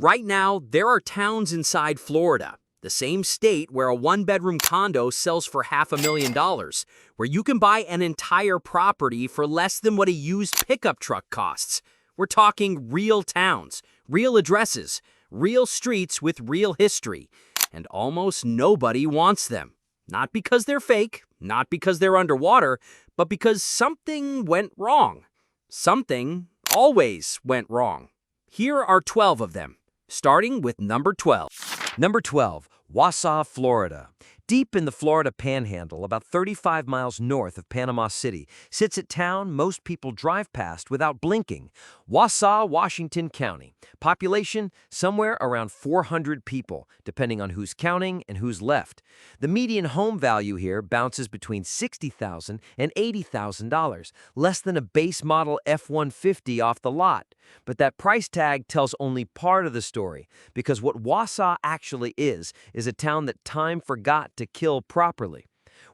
Right now, there are towns inside Florida, the same state where a one-bedroom condo sells for $500,000, where you can buy an entire property for less than what a used pickup truck costs. We're talking real towns, real addresses, real streets with real history, and almost nobody wants them. Not because they're fake, not because they're underwater, but because something went wrong. Something always went wrong. Here are 12 of them, starting with number 12. Number 12, Wausau, Florida. Deep in the Florida Panhandle, about 35 miles north of Panama City, sits a town most people drive past without blinking. Wausau, Washington County. Population, somewhere around 400 people, depending on who's counting and who's left. The median home value here bounces between $60,000 and $80,000, less than a base model F-150 off the lot. But that price tag tells only part of the story, because what Wausau actually is a town that time forgot to kill properly.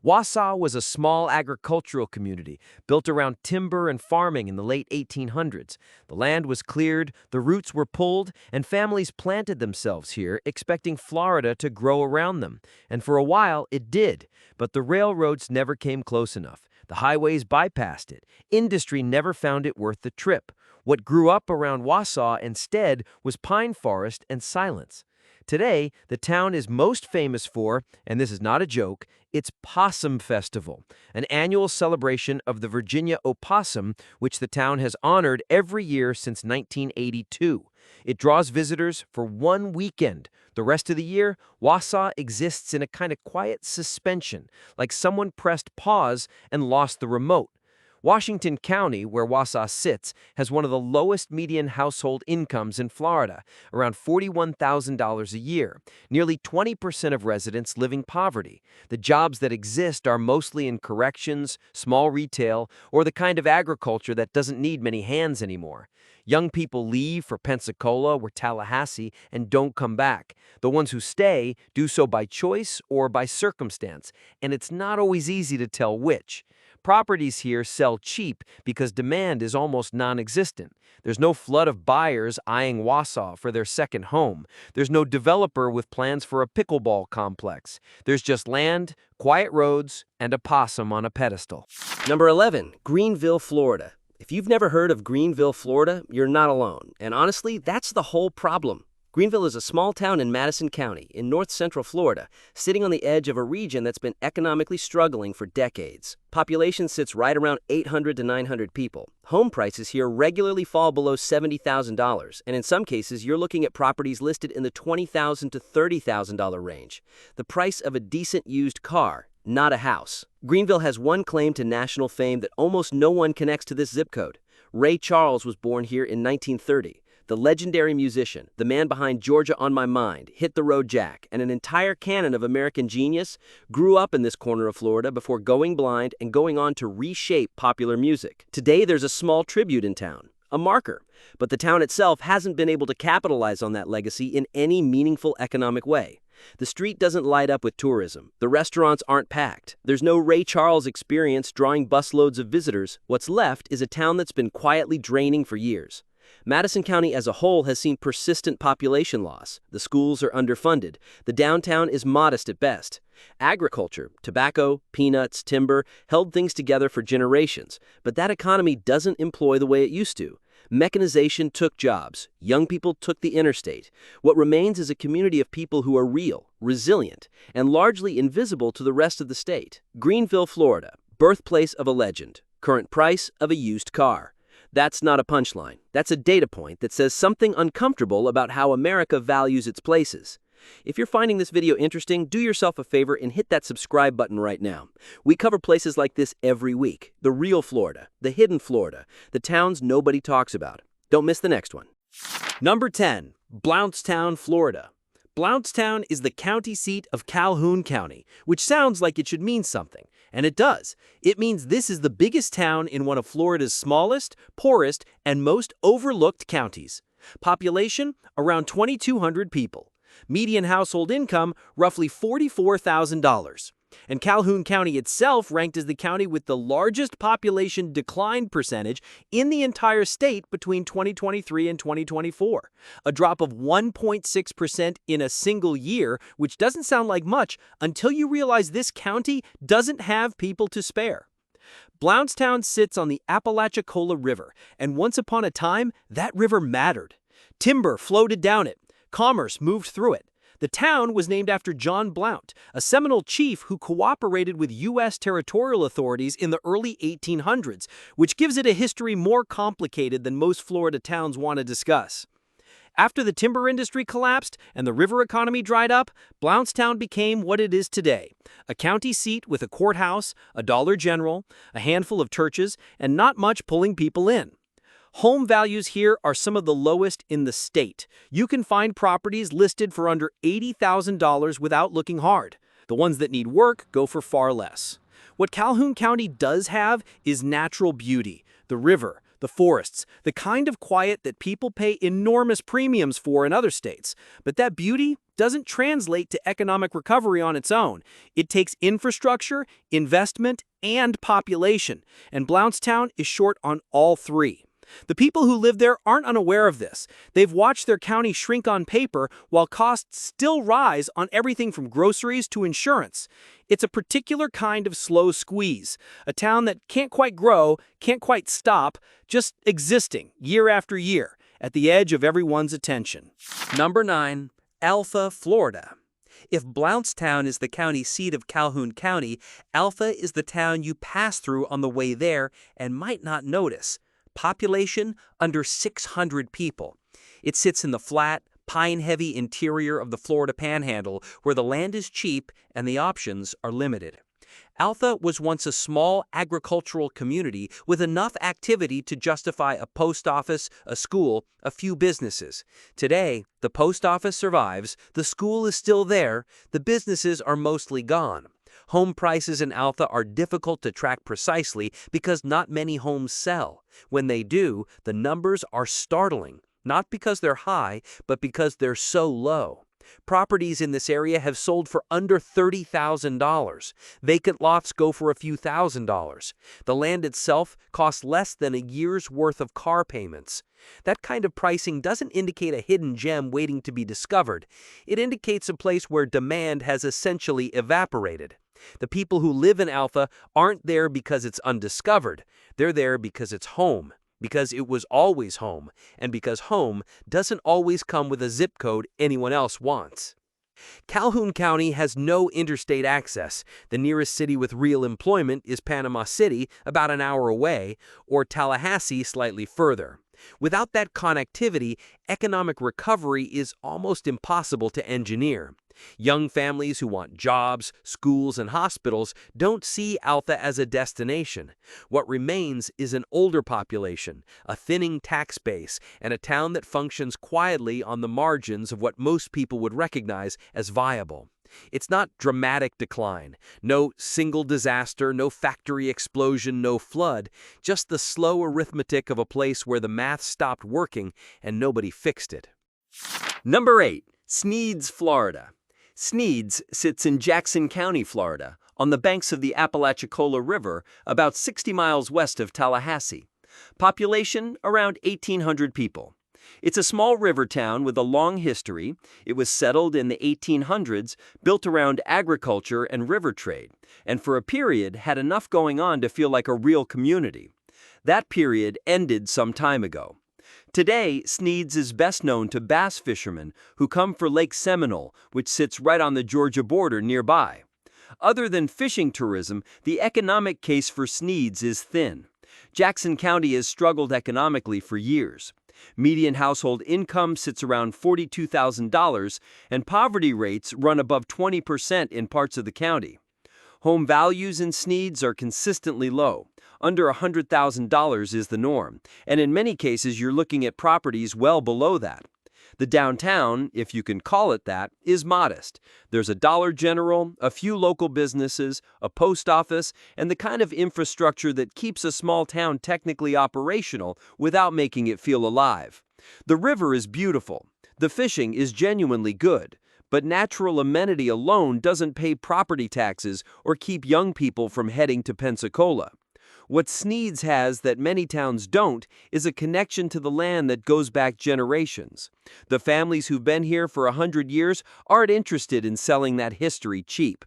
Wausau was a small agricultural community built around timber and farming in the late 1800s. The land was cleared, the roots were pulled, and families planted themselves here, expecting Florida to grow around them. And for a while, it did. But the railroads never came close enough. The highways bypassed it. Industry never found it worth the trip. What grew up around Wausau instead was pine forest and silence. Today, the town is most famous for, and this is not a joke, its Possum Festival, an annual celebration of the Virginia opossum, which the town has honored every year since 1982. It draws visitors for one weekend. The rest of the year, Wausau exists in a kind of quiet suspension, like someone pressed pause and lost the remote. Washington County, where Wausau sits, has one of the lowest median household incomes in Florida, around $41,000 a year. Nearly 20% of residents live in poverty. The jobs that exist are mostly in corrections, small retail, or the kind of agriculture that doesn't need many hands anymore. Young people leave for Pensacola or Tallahassee and don't come back. The ones who stay do so by choice or by circumstance, and it's not always easy to tell which. Properties here sell cheap because demand is almost non-existent. There's no flood of buyers eyeing Wausau for their second home. There's no developer with plans for a pickleball complex. There's just land, quiet roads, and a possum on a pedestal. Number 11, Greenville, Florida. If you've never heard of Greenville, Florida, you're not alone. And honestly, that's the whole problem. Greenville is a small town in Madison County, in north-central Florida, sitting on the edge of a region that's been economically struggling for decades. Population sits right around 800 to 900 people. Home prices here regularly fall below $70,000, and in some cases, you're looking at properties listed in the $20,000 to $30,000 range. The price of a decent used car, not a house. Greenville has one claim to national fame that almost no one connects to this zip code. Ray Charles was born here in 1930. The legendary musician, the man behind Georgia on My Mind, Hit the Road Jack, and an entire canon of American genius, grew up in this corner of Florida before going blind and going on to reshape popular music. Today, there's a small tribute in town, a marker, but the town itself hasn't been able to capitalize on that legacy in any meaningful economic way. The street doesn't light up with tourism. The restaurants aren't packed. There's no Ray Charles experience drawing busloads of visitors. What's left is a town that's been quietly draining for years. Madison County as a whole has seen persistent population loss. The schools are underfunded. The downtown is modest at best. Agriculture, tobacco, peanuts, timber held things together for generations, but that economy doesn't employ the way it used to. Mechanization took jobs. Young people took the interstate. What remains is a community of people who are real, resilient, and largely invisible to the rest of the state. Greenville, Florida, birthplace of a legend, current price of a used car. That's not a punchline. That's a data point that says something uncomfortable about how America values its places. If you're finding this video interesting, do yourself a favor and hit that subscribe button right now. We cover places like this every week. The real Florida, the hidden Florida, the towns nobody talks about. Don't miss the next one. Number 10, Blountstown, Florida. Blountstown is the county seat of Calhoun County, which sounds like it should mean something. And it does. It means this is the biggest town in one of Florida's smallest, poorest, and most overlooked counties. Population, around 2,200 people. Median household income, roughly $44,000. And Calhoun County itself ranked as the county with the largest population decline percentage in the entire state between 2023 and 2024. A drop of 1.6% in a single year, which doesn't sound like much until you realize this county doesn't have people to spare. Blountstown sits on the Apalachicola River, and once upon a time, that river mattered. Timber floated down it. Commerce moved through it. The town was named after John Blount, a Seminole chief who cooperated with U.S. territorial authorities in the early 1800s, which gives it a history more complicated than most Florida towns want to discuss. After the timber industry collapsed and the river economy dried up, Blountstown became what it is today, a county seat with a courthouse, a Dollar General, a handful of churches, and not much pulling people in. Home values here are some of the lowest in the state. You can find properties listed for under $80,000 without looking hard. The ones that need work go for far less. What Calhoun County does have is natural beauty, the river, the forests, the kind of quiet that people pay enormous premiums for in other states. But that beauty doesn't translate to economic recovery on its own. It takes infrastructure, investment, and population, and Blountstown is short on all three. The people who live there aren't unaware of this. They've watched their county shrink on paper while costs still rise on everything from groceries to insurance. It's a particular kind of slow squeeze, a town that can't quite grow, can't quite stop, just existing year after year at the edge of everyone's attention. Number 9. Altha, Florida. If Blountstown is the county seat of Calhoun County, Altha is the town you pass through on the way there and might not notice. Population under 600 people. It sits in the flat, pine-heavy interior of the Florida Panhandle, where the land is cheap and the options are limited. Altha was once a small agricultural community with enough activity to justify a post office, a school, a few businesses. Today, the post office survives, the school is still there, the businesses are mostly gone. Home prices in Altha are difficult to track precisely because not many homes sell. When they do, the numbers are startling, not because they're high, but because they're so low. Properties in this area have sold for under $30,000. Vacant lots go for a few $1,000s. The land itself costs less than a year's worth of car payments. That kind of pricing doesn't indicate a hidden gem waiting to be discovered. It indicates a place where demand has essentially evaporated. The people who live in Altha aren't there because it's undiscovered. They're there because it's home, because it was always home, and because home doesn't always come with a zip code anyone else wants. Calhoun County has no interstate access. The nearest city with real employment is Panama City, about an hour away, or Tallahassee, slightly further. Without that connectivity, economic recovery is almost impossible to engineer. Young families who want jobs, schools, and hospitals don't see Altha as a destination. What remains is an older population, a thinning tax base, and a town that functions quietly on the margins of what most people would recognize as viable. It's not dramatic decline, no single disaster, no factory explosion, no flood, just the slow arithmetic of a place where the math stopped working and nobody fixed it. Number 8. Sneads, Florida. Sneads sits in Jackson County, Florida, on the banks of the Apalachicola River, about 60 miles west of Tallahassee. Population around 1,800 people. It's a small river town with a long history. It was settled in the 1800s, built around agriculture and river trade, and for a period had enough going on to feel like a real community. That period ended some time ago. Today, Sneads is best known to bass fishermen who come for Lake Seminole, which sits right on the Georgia border nearby. Other than fishing tourism, the economic case for Sneads is thin. Jackson County has struggled economically for years. Median household income sits around $42,000, and poverty rates run above 20% in parts of the county. Home values in Sneads are consistently low. Under $100,000 is the norm, and in many cases you're looking at properties well below that. The downtown, if you can call it that, is modest. There's a Dollar General, a few local businesses, a post office, and the kind of infrastructure that keeps a small town technically operational without making it feel alive. The river is beautiful. The fishing is genuinely good. But natural amenity alone doesn't pay property taxes or keep young people from heading to Pensacola. What Sneads has that many towns don't is a connection to the land that goes back generations. The families who've been here for 100 years aren't interested in selling that history cheap.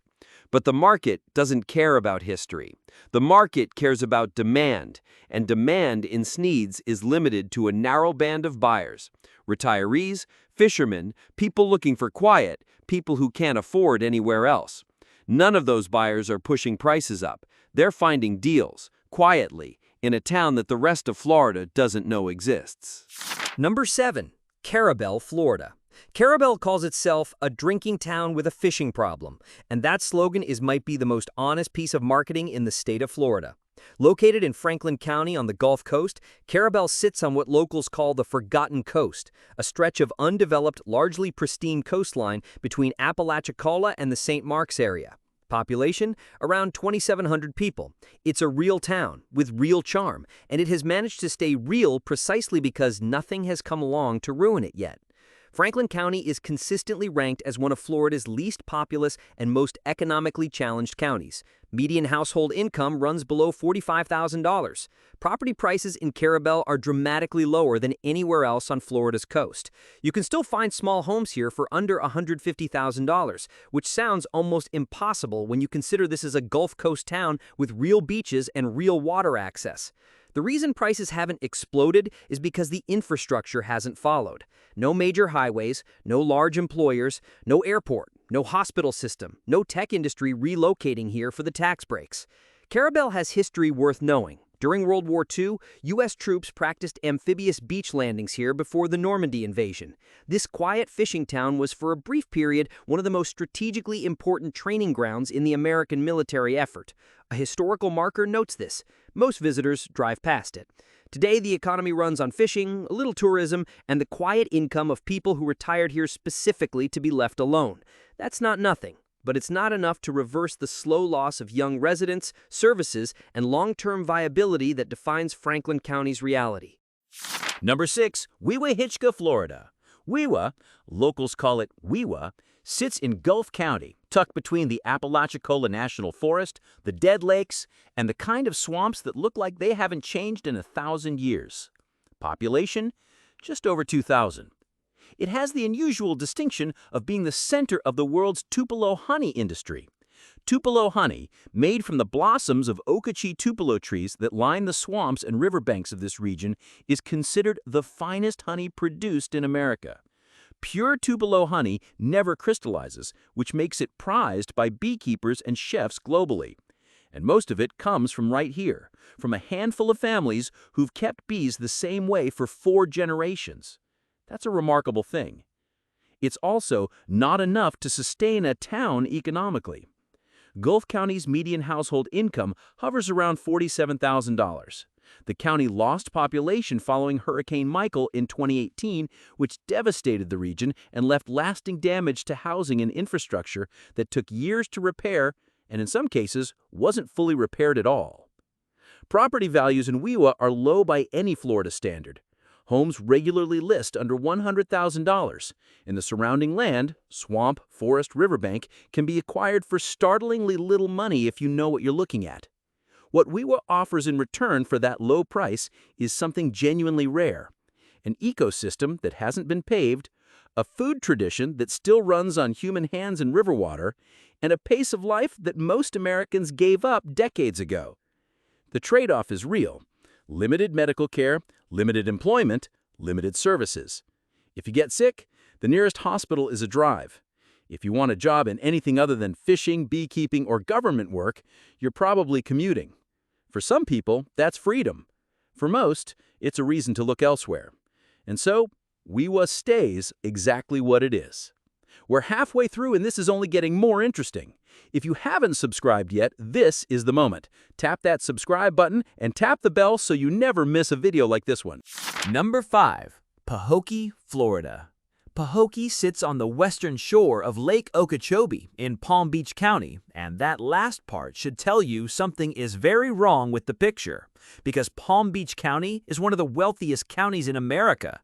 But the market doesn't care about history. The market cares about demand, and demand in Sneads is limited to a narrow band of buyers: retirees, fishermen, people looking for quiet, people who can't afford anywhere else. None of those buyers are pushing prices up. They're finding deals, quietly, in a town that the rest of Florida doesn't know exists. Number 7. Carrabelle, Florida. Carrabelle calls itself a drinking town with a fishing problem, and that slogan might be the most honest piece of marketing in the state of Florida. Located in Franklin County on the Gulf Coast, Carrabelle sits on what locals call the Forgotten Coast, a stretch of undeveloped, largely pristine coastline between Apalachicola and the St. Marks area. Population, around 2,700 people. It's a real town, with real charm, and it has managed to stay real precisely because nothing has come along to ruin it yet. Franklin County is consistently ranked as one of Florida's least populous and most economically challenged counties. Median household income runs below $45,000. Property prices in Carrabelle are dramatically lower than anywhere else on Florida's coast. You can still find small homes here for under $150,000, which sounds almost impossible when you consider this is a Gulf Coast town with real beaches and real water access. The reason prices haven't exploded is because the infrastructure hasn't followed. No major highways, no large employers, no airport, no hospital system, no tech industry relocating here for the tax breaks. Carrabelle has history worth knowing. During World War II, U.S. troops practiced amphibious beach landings here before the Normandy invasion. This quiet fishing town was for a brief period one of the most strategically important training grounds in the American military effort. A historical marker notes this. Most visitors drive past it. Today, the economy runs on fishing, a little tourism, and the quiet income of people who retired here specifically to be left alone. That's not nothing, but it's not enough to reverse the slow loss of young residents, services, and long-term viability that defines Franklin County's reality. Number 6, Wewahitchka, Florida. Wewa, locals call it Wewa, sits in Gulf County, tucked between the Apalachicola National Forest, the Dead Lakes, and the kind of swamps that look like they haven't changed in 1,000 years. Population, just over 2,000. It has the unusual distinction of being the center of the world's Tupelo honey industry. Tupelo honey, made from the blossoms of Okeechobee Tupelo trees that line the swamps and riverbanks of this region, is considered the finest honey produced in America. Pure Tupelo honey never crystallizes, which makes it prized by beekeepers and chefs globally. And most of it comes from right here, from a handful of families who've kept bees the same way for 4 generations. That's a remarkable thing. It's also not enough to sustain a town economically. Gulf County's median household income hovers around $47,000. The county lost population following Hurricane Michael in 2018, which devastated the region and left lasting damage to housing and infrastructure that took years to repair and in some cases wasn't fully repaired at all. Property values in Wewa are low by any Florida standard. Homes regularly list under $100,000, and the surrounding land, swamp, forest, riverbank, can be acquired for startlingly little money if you know what you're looking at. What Wewa offers in return for that low price is something genuinely rare: an ecosystem that hasn't been paved, a food tradition that still runs on human hands and river water, and a pace of life that most Americans gave up decades ago. The trade-off is real: limited medical care, limited employment, limited services. If you get sick, the nearest hospital is a drive. If you want a job in anything other than fishing, beekeeping, or government work, you're probably commuting. For some people, that's freedom. For most, it's a reason to look elsewhere. And so, Wewa stays exactly what it is. We're halfway through and this is only getting more interesting. If you haven't subscribed yet, this is the moment. Tap that subscribe button and tap the bell so you never miss a video like this one. Number 5. Pahokee, Florida. Pahokee sits on the western shore of Lake Okeechobee in Palm Beach County, and that last part should tell you something is very wrong with the picture, because Palm Beach County is one of the wealthiest counties in America.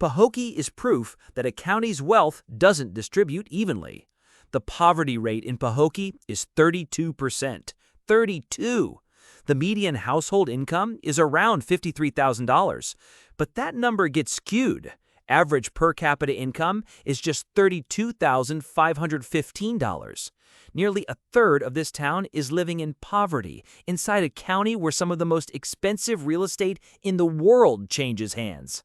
Pahokee is proof that a county's wealth doesn't distribute evenly. The poverty rate in Pahokee is 32%. 32! The median household income is around $53,000, but that number gets skewed. Average per capita income is just $32,515. Nearly a third of this town is living in poverty, inside a county where some of the most expensive real estate in the world changes hands.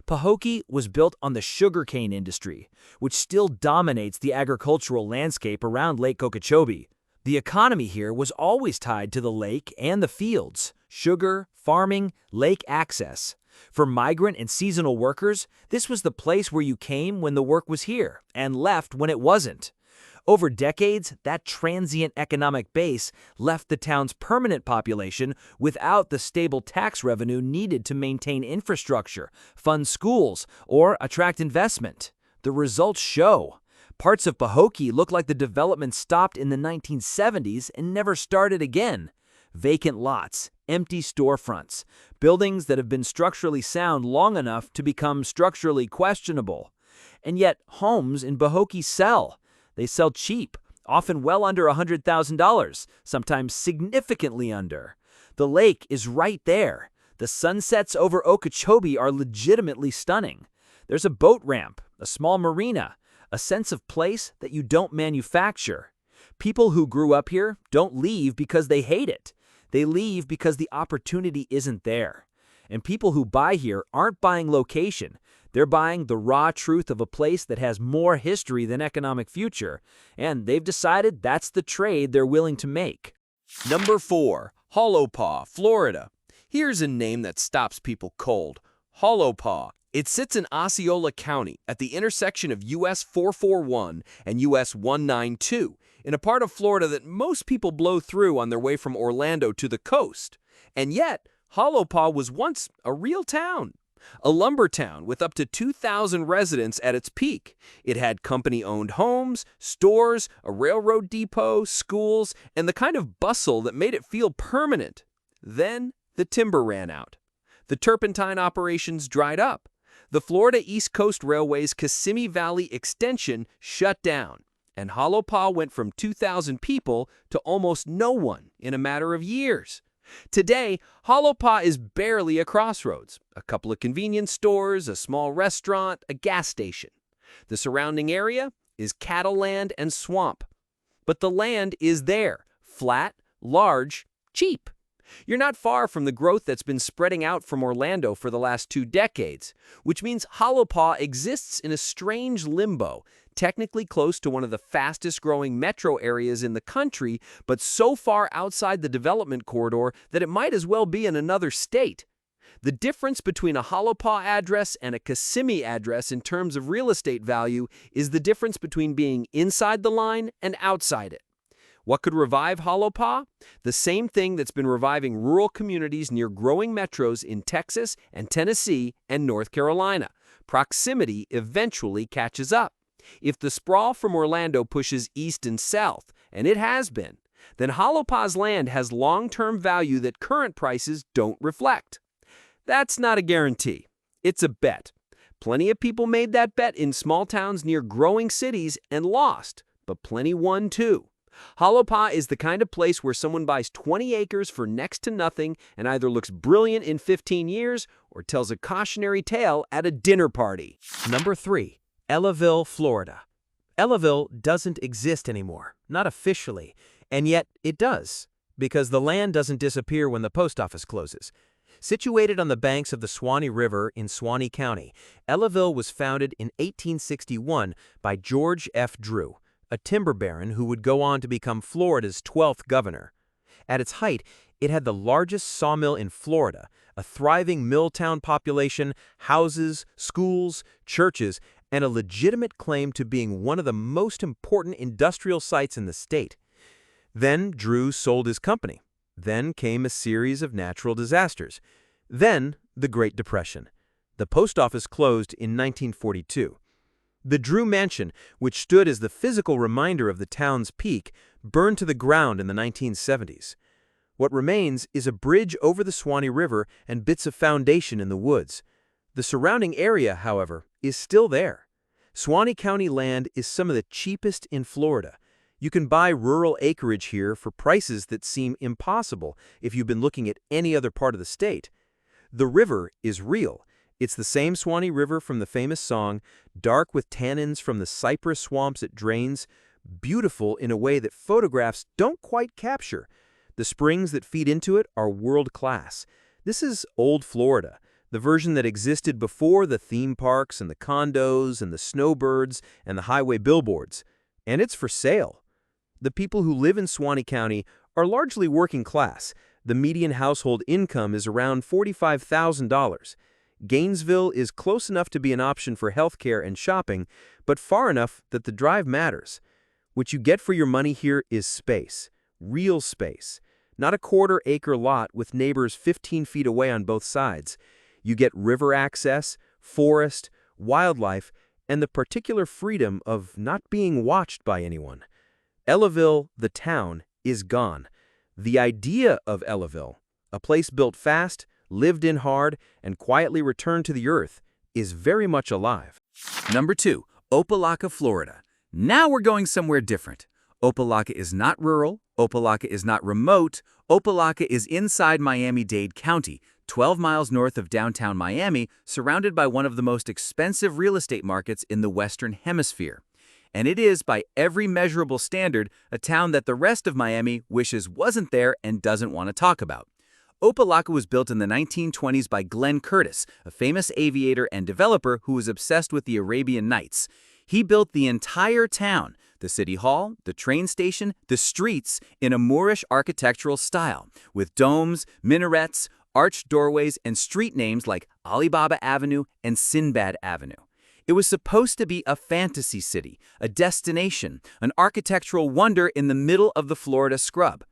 Pahokee was built on the sugarcane industry, which still dominates the agricultural landscape around Lake Okeechobee. The economy here was always tied to the lake and the fields, sugar, farming, lake access. For migrant and seasonal workers, this was the place where you came when the work was here and left when it wasn't. Over decades, that transient economic base left the town's permanent population without the stable tax revenue needed to maintain infrastructure, fund schools, or attract investment. The results show. Parts of Pahokee look like the development stopped in the 1970s and never started again. Vacant lots, empty storefronts, buildings that have been structurally sound long enough to become structurally questionable. And yet, homes in Pahokee sell. They sell cheap, often well under $100,000, sometimes significantly under. The lake is right there. The sunsets over Okeechobee are legitimately stunning. There's a boat ramp, a small marina, a sense of place that you don't manufacture. People who grew up here don't leave because they hate it. They leave because the opportunity isn't there. And people who buy here aren't buying location. They're buying the raw truth of a place that has more history than economic future, and they've decided that's the trade they're willing to make. Number 4. Holopaw, Florida. Here's a name that stops people cold. Holopaw. It sits in Osceola County at the intersection of US 441 and US 192, in a part of Florida that most people blow through on their way from Orlando to the coast. And yet, Holopaw was once a real town. A lumber town with up to 2,000 residents at its peak. It had company-owned homes, stores, a railroad depot, schools, and the kind of bustle that made it feel permanent. Then, the timber ran out. The turpentine operations dried up. The Florida East Coast Railway's Kissimmee Valley extension shut down, and Holopaw went from 2,000 people to almost no one in a matter of years. Today, Holopaw is barely a crossroads. A couple of convenience stores, a small restaurant, a gas station. The surrounding area is cattle land and swamp. But the land is there, flat, large, cheap. You're not far from the growth that's been spreading out from Orlando for the last 2 decades, which means Holopaw exists in a strange limbo, technically close to one of the fastest-growing metro areas in the country, but so far outside the development corridor that it might as well be in another state. The difference between a Holopaw address and a Kissimmee address in terms of real estate value is the difference between being inside the line and outside it. What could revive Holopaw? The same thing that's been reviving rural communities near growing metros in Texas and Tennessee and North Carolina. Proximity eventually catches up. If the sprawl from Orlando pushes east and south, and it has been, then Holopaw's land has long-term value that current prices don't reflect. That's not a guarantee. It's a bet. Plenty of people made that bet in small towns near growing cities and lost, but plenty won too. Holopaw is the kind of place where someone buys 20 acres for next to nothing and either looks brilliant in 15 years or tells a cautionary tale at a dinner party. Number 3. Ellaville, Florida. Ellaville doesn't exist anymore, not officially, and yet it does, because the land doesn't disappear when the post office closes. Situated on the banks of the Suwannee River in Suwannee County, Ellaville was founded in 1861 by George F. Drew, a timber baron who would go on to become Florida's 12th governor. At its height, it had the largest sawmill in Florida, a thriving mill town population, houses, schools, churches, and a legitimate claim to being one of the most important industrial sites in the state. Then Drew sold his company. Then came a series of natural disasters. Then the Great Depression. The post office closed in 1942. The Drew Mansion, which stood as the physical reminder of the town's peak, burned to the ground in the 1970s. What remains is a bridge over the Suwannee River and bits of foundation in the woods. The surrounding area, however, is still there. Suwannee County land is some of the cheapest in Florida. You can buy rural acreage here for prices that seem impossible if you've been looking at any other part of the state. The river is real. It's the same Suwannee River from the famous song, dark with tannins from the cypress swamps it drains, beautiful in a way that photographs don't quite capture. The springs that feed into it are world-class. This is old Florida, the version that existed before the theme parks and the condos and the snowbirds and the highway billboards. And it's for sale. The people who live in Suwannee County are largely working class. The median household income is around $45,000. Gainesville is close enough to be an option for healthcare and shopping, but far enough that the drive matters. What you get for your money here is space, real space, not a quarter-acre lot with neighbors 15 feet away on both sides. You get river access, forest, wildlife, and the particular freedom of not being watched by anyone. Ellaville, the town, is gone. The idea of Ellaville, a place built fast, lived in hard, and quietly returned to the earth, is very much alive. Number 2, Opa-locka, Florida. Now we're going somewhere different. Opa-locka is not rural, Opa-locka is not remote, Opa-locka is inside Miami-Dade County, 12 miles north of downtown Miami, surrounded by one of the most expensive real estate markets in the Western Hemisphere. And it is, by every measurable standard, a town that the rest of Miami wishes wasn't there and doesn't want to talk about. Opa-locka was built in the 1920s by Glenn Curtis, a famous aviator and developer who was obsessed with the Arabian Nights. He built the entire town, the city hall, the train station, the streets, in a Moorish architectural style, with domes, minarets, arched doorways, and street names like Alibaba Avenue and Sinbad Avenue. It was supposed to be a fantasy city, a destination, an architectural wonder in the middle of the Florida scrub.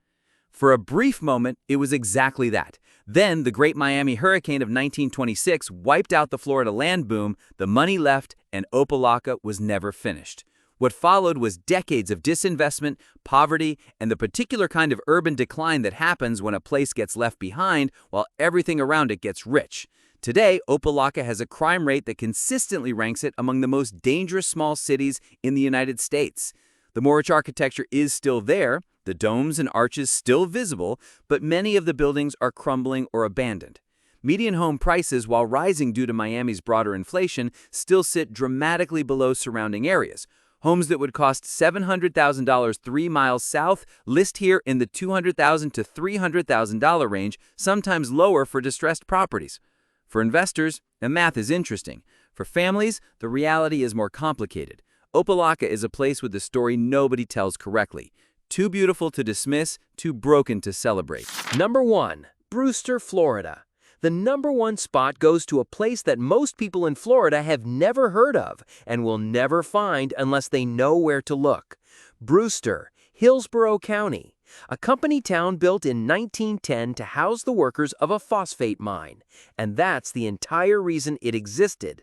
For a brief moment, it was exactly that. Then, the Great Miami Hurricane of 1926 wiped out the Florida land boom, the money left, and Opa-locka was never finished. What followed was decades of disinvestment, poverty, and the particular kind of urban decline that happens when a place gets left behind while everything around it gets rich. Today, Opa-locka has a crime rate that consistently ranks it among the most dangerous small cities in the United States. The Moorish architecture is still there, the domes and arches still visible, but many of the buildings are crumbling or abandoned. Median home prices, while rising due to Miami's broader inflation, still sit dramatically below surrounding areas. Homes that would cost $700,000 3 miles south list here in the $200,000 to $300,000 range, sometimes lower for distressed properties. For investors, the math is interesting. For families, the reality is more complicated. Opa-locka is a place with a story nobody tells correctly. Too beautiful to dismiss, too broken to celebrate. Number 1. Brewster, Florida. The number 1 spot goes to a place that most people in Florida have never heard of and will never find unless they know where to look. Brewster, Hillsborough County. A company town built in 1910 to house the workers of a phosphate mine. And that's the entire reason it existed.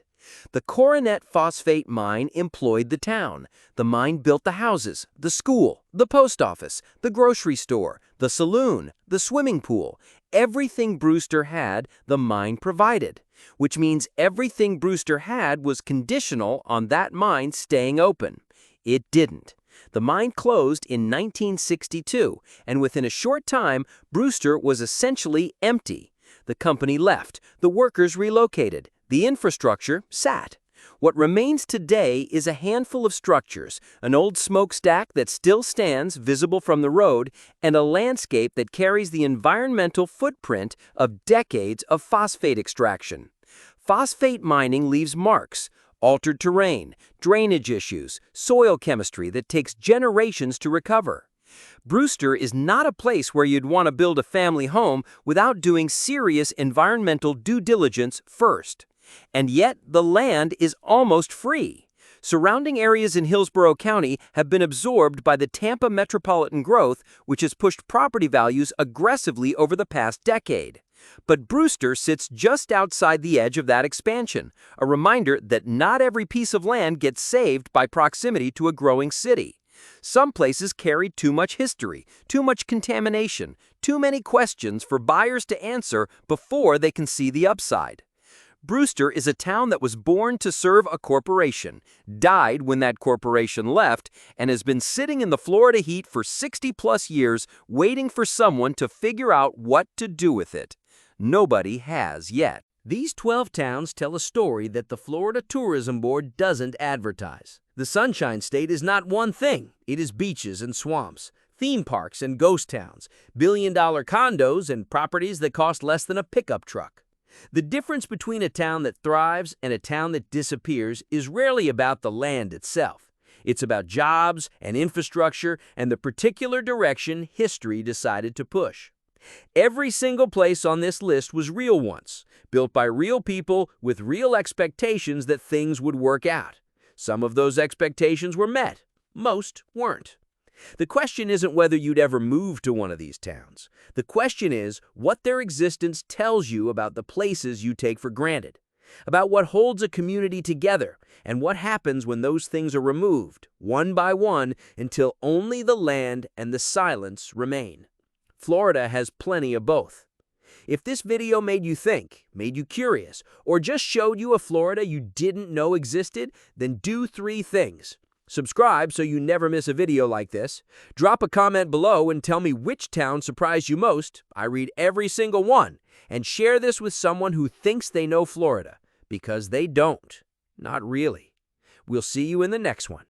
The Coronet Phosphate Mine employed the town. The mine built the houses, the school, the post office, the grocery store, the saloon, the swimming pool. Everything Brewster had, the mine provided, which means everything Brewster had was conditional on that mine staying open. It didn't. The mine closed in 1962, and within a short time, Brewster was essentially empty. The company left, the workers relocated, the infrastructure sat. What remains today is a handful of structures, an old smokestack that still stands visible from the road, and a landscape that carries the environmental footprint of decades of phosphate extraction. Phosphate mining leaves marks, altered terrain, drainage issues, soil chemistry that takes generations to recover. Brewster is not a place where you'd want to build a family home without doing serious environmental due diligence first. And yet, the land is almost free. Surrounding areas in Hillsborough County have been absorbed by the Tampa metropolitan growth, which has pushed property values aggressively over the past decade. But Brewster sits just outside the edge of that expansion, a reminder that not every piece of land gets saved by proximity to a growing city. Some places carry too much history, too much contamination, too many questions for buyers to answer before they can see the upside. Brewster is a town that was born to serve a corporation, died when that corporation left, and has been sitting in the Florida heat for 60-plus years waiting for someone to figure out what to do with it. Nobody has yet. These 12 towns tell a story that the Florida Tourism Board doesn't advertise. The Sunshine State is not one thing. It is beaches and swamps, theme parks and ghost towns, billion-dollar condos and properties that cost less than a pickup truck. The difference between a town that thrives and a town that disappears is rarely about the land itself. It's about jobs and infrastructure and the particular direction history decided to push. Every single place on this list was real once, built by real people with real expectations that things would work out. Some of those expectations were met. Most weren't. The question isn't whether you'd ever move to one of these towns. The question is what their existence tells you about the places you take for granted, about what holds a community together, and what happens when those things are removed, one by one, until only the land and the silence remain. Florida has plenty of both. If this video made you think, made you curious, or just showed you a Florida you didn't know existed, then do 3 things. Subscribe so you never miss a video like this. Drop a comment below and tell me which town surprised you most. I read every single one. And share this with someone who thinks they know Florida, because they don't. Not really. We'll see you in the next one.